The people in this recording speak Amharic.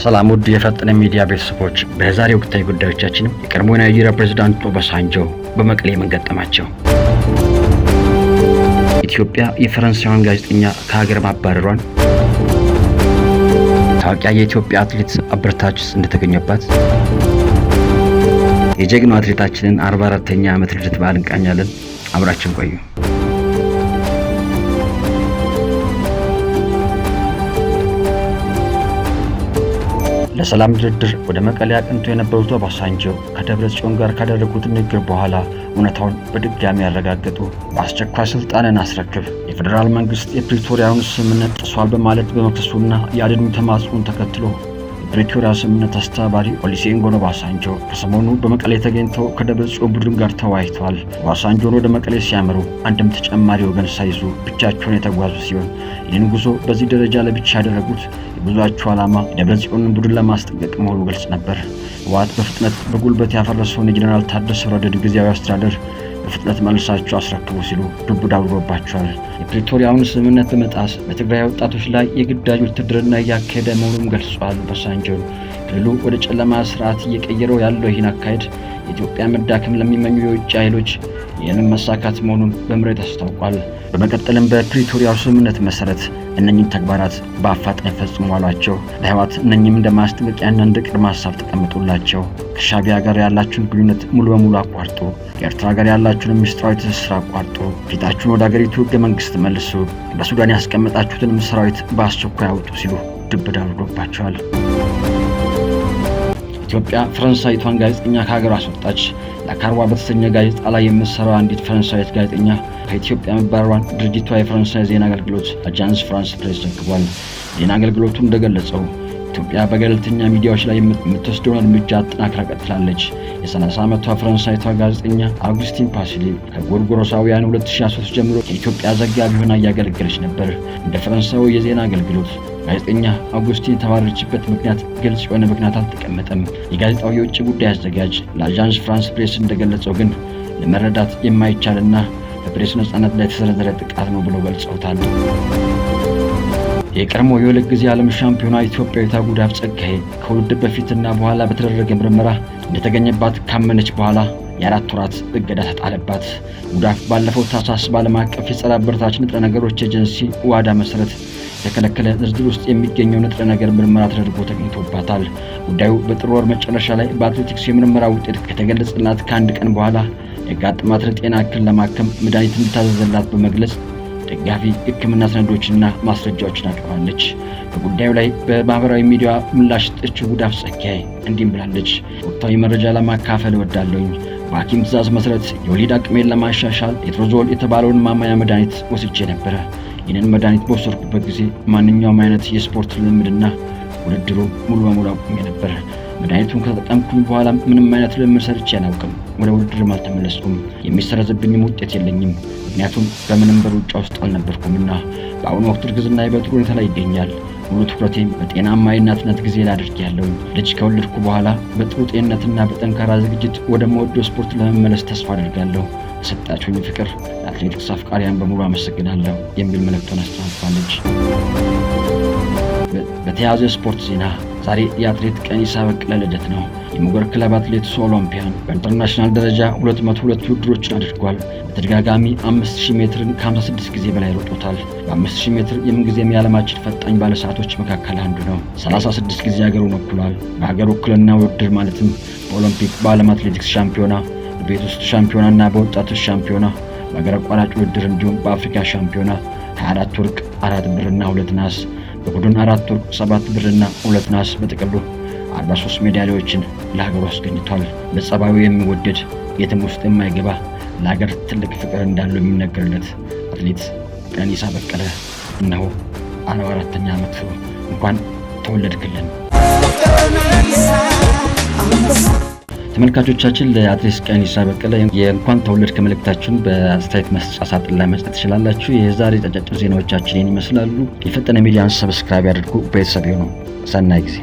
ሰላም ውድ የፈጠነ ሚዲያ ቤተሰቦች፣ በዛሬው ወቅታዊ ጉዳዮቻችን የቀድሞ የናይጄሪያ ፕሬዝዳንት ኦባሳንጆ በመቀሌ ምን ገጠማቸው፣ ኢትዮጵያ የፈረንሳዩን ጋዜጠኛ ከሀገር ማባረሯን፣ ታዋቂያ የኢትዮጵያ አትሌት አበረታች እንደተገኘባት፣ የጀግናው አትሌታችንን 44ኛ ዓመት ልደት በዓል እንቃኛለን። አብራችን ቆዩ። ለሰላም ድርድር ወደ መቀሌ አቅንተው የነበሩት ኦባሳንጆ ከደብረ ጽዮን ጋር ካደረጉት ንግግር በኋላ እውነታውን በድጋሚ ያረጋገጡ። በአስቸኳይ ስልጣንን አስረክብ፣ የፌዴራል መንግስት የፕሪቶሪያውን ስምምነት ጥሷል በማለት በመክሰሱና የአድኑ ተማጽኖን ተከትሎ የፕሪቶሪያ ስምምነት አስተባባሪ ኦሉሴጉን ኦባሳንጆ ከሰሞኑ በመቀሌ ተገኝተው ከደብረ ጽዮን ቡድን ጋር ተወያይተዋል። ኦባሳንጆን ወደ መቀሌ ሲያመሩ አንድም ተጨማሪ ወገን ሳይዙ ብቻቸውን የተጓዙ ሲሆን ይህን ጉዞ በዚህ ደረጃ ለብቻ ያደረጉት የጉዟቸው ዓላማ የደብረ ጽዮንን ቡድን ለማስጠንቀቅ መሆኑ ግልጽ ነበር። ህወሓት በፍጥነት በጉልበት ያፈረሰውን የጀኔራል ታደሰ ወረደን ጊዜያዊ አስተዳደር በፍጥነት መልሳቸው አስረክቡ ሲሉ ዱብ አውርዶባቸዋል። የፕሪቶሪያውን ስምምነት በመጣስ በትግራይ ወጣቶች ላይ የግዳጅ ውትድርና እያካሄደ መሆኑን ገልጿል። ኦባሳንጆ ክልሉ ወደ ጨለማ ስርዓት እየቀየረው ያለው ይህን አካሄድ የኢትዮጵያ መዳከም ለሚመኙ የውጭ ኃይሎች ይህንን መሳካት መሆኑን በምሬት አስታውቋል። በመቀጠልም በፕሪቶሪያው ስምምነት መሰረት እነኚህን ተግባራት በአፋጣኝ ፈጽሙ አሏቸው። ለህወሓት እነኚህም እንደ ማስጠንቀቂያና እንደ ቅድመ ሀሳብ ተቀምጡላቸው። ከሻዕቢያ ጋር ያላችሁን ግንኙነት ሙሉ በሙሉ አቋርጡ፣ ከኤርትራ ጋር ያላችሁን ምስጢራዊ ትስስር አቋርጡ፣ ፊታችሁን ወደ ሀገሪቱ ህገ መንግስት መልሱ፣ በሱዳን ያስቀመጣችሁትንም ሰራዊት በአስቸኳይ አውጡ ሲሉ ድብዳ አድርጎባቸዋል። ኢትዮጵያ ፈረንሳይቷን ጋዜጠኛ ከሀገር አስወጣች። ላካርዋ በተሰኘ ጋዜጣ ላይ የምትሰራው አንዲት ፈረንሳዊት ጋዜጠኛ ከኢትዮጵያ መባረሯን ድርጅቷ የፈረንሳይ ዜና አገልግሎት አጃንስ ፍራንስ ፕሬስ ዘግቧል። ዜና አገልግሎቱ እንደገለጸው ኢትዮጵያ በገለልተኛ ሚዲያዎች ላይ የምትወስደውን እርምጃ አጠናክራ ቀጥላለች። የ30 ዓመቷ ፈረንሳይቷ ጋዜጠኛ አውጉስቲን ፓሲሊ ከጎርጎሮሳውያን 2013 ጀምሮ የኢትዮጵያ ዘጋቢ ሆና እያገለገለች ነበር። እንደ ፈረንሳዊ የዜና አገልግሎት ጋዜጠኛ አውጉስቲን የተባረረችበት ምክንያት ግልጽ የሆነ ምክንያት አልተቀመጠም። የጋዜጣው የውጭ ጉዳይ አዘጋጅ ለአጃንስ ፍራንስ ፕሬስ እንደገለጸው ግን ለመረዳት የማይቻልና በፕሬስ ነጻነት ላይ የተሰነዘረ ጥቃት ነው ብለው ገልጸውታል። የቀድሞ የሁለት ጊዜ ዓለም ሻምፒዮና ኢትዮጵያዊቷ ጉዳፍ ጸጋዬ ከውድድር በፊትና በኋላ በተደረገ ምርመራ እንደተገኘባት ካመነች በኋላ የ4 ወራት እገዳ ተጣለባት። ጉዳፍ ባለፈው ታህሳስ በዓለም አቀፍ የጸረ አበረታች ንጥረ ነገሮች ኤጀንሲ ዋዳ መሰረት የተከለከለ ዝርዝር ውስጥ የሚገኘው ንጥረ ነገር ምርመራ ተደርጎ ተገኝቶባታል። ጉዳዩ በጥር ወር መጨረሻ ላይ በአትሌቲክስ የምርመራ ውጤት ከተገለጸላት ከአንድ ቀን በኋላ ያጋጠማትን የጤና እክል ለማከም መድኃኒት እንድታዘዘላት በመግለጽ ደጋፊ ሕክምና ሰነዶችና ማስረጃዎችን አቅርባለች። በጉዳዩ ላይ በማህበራዊ ሚዲያ ምላሽ ሰጠችው ጉዳፍ ጸጋዬ እንዲህ ብላለች። ወቅታዊ መረጃ ለማካፈል እወዳለሁኝ። በሐኪም ትዕዛዝ መሰረት የወሊድ አቅሜን ለማሻሻል ኤትሮዞል የተባለውን ማማያ መድኃኒት ወስጄ ነበረ። ይህንን መድኃኒት በወሰድኩበት ጊዜ ማንኛውም አይነት የስፖርት ልምምድና ውድድሩ ሙሉ በሙሉ አቁሜ ነበር። መድኃኒቱን ከተጠቀምኩኝ በኋላ ምንም አይነት ልምምድ ሰርቼ አላውቅም። ወደ ውድድርም አልተመለስኩም። የሚሰረዝብኝም ውጤት የለኝም፣ ምክንያቱም በምንም በሩጫ ውስጥ አልነበርኩምና። በአሁኑ ወቅት እርግዝናዬ በጥሩ ሁኔታ ላይ ይገኛል። ሙሉ ትኩረቴም በጤናማ የእናትነት ጊዜ ላይ አድርጌያለሁኝ። ልጅ ከወለድኩ በኋላ በጥሩ ጤንነትና በጠንካራ ዝግጅት ወደምወደው ስፖርት ለመመለስ ተስፋ አድርጋለሁ። ለሰጣችሁኝ ፍቅር ለአትሌቲክስ አፍቃሪያን በሙሉ አመሰግናለሁ የሚል መልእክቱን አስተላልፋለች። በተያያዘ ስፖርት ዜና ዛሬ የአትሌት ቀነኒሳ በቀለ ልደት ነው። የሙገር ክለብ አትሌት ኦሎምፒያን በኢንተርናሽናል ደረጃ 202 ውድድሮችን አድርጓል። በተደጋጋሚ 5000 ሜትርን ከ56 ጊዜ በላይ ሮጦታል። በ5000 ሜትር የምንጊዜም የዓለማችን ፈጣኝ ባለሰዓቶች መካከል አንዱ ነው። 36 ጊዜ ሀገሩን ወክሏል። በሀገር ውክልና ውድድር ማለትም በኦሎምፒክ፣ በዓለም አትሌቲክስ ሻምፒዮና፣ በቤት ውስጥ ሻምፒዮናና በወጣቶች ሻምፒዮና፣ በሀገር አቋራጭ ውድድር እንዲሁም በአፍሪካ ሻምፒዮና 24 ወርቅ፣ 4 ብርና 2 ናስ፣ በቡድን 4 ወርቅ፣ 7 ብርና 2 ናስ በጥቅሉ 43 ሜዳሊያዎችን ለሀገሩ አስገኝቷል። በጸባዩ የሚወደድ የትም ውስጥ የማይገባ ለሀገር ትልቅ ፍቅር እንዳለው የሚነገርለት አትሌት ቀነኒሳ በቀለ እነሆ 44ኛ ዓመቱ። እንኳን ተወለድክልን። ተመልካቾቻችን ለአትሌት ቀነኒሳ በቀለ የእንኳን ተወለድክ መልእክታችሁን በአስተያየት መስጫ ሳጥን ላይ መስጠት ትችላላችሁ። የዛሬ አጫጭር ዜናዎቻችን ይመስላሉ። የፈጠነ ሚዲያን ሰብስክራይብ ያድርጉ። ቤተሰብ ይሁኑ። ሰናይ ጊዜ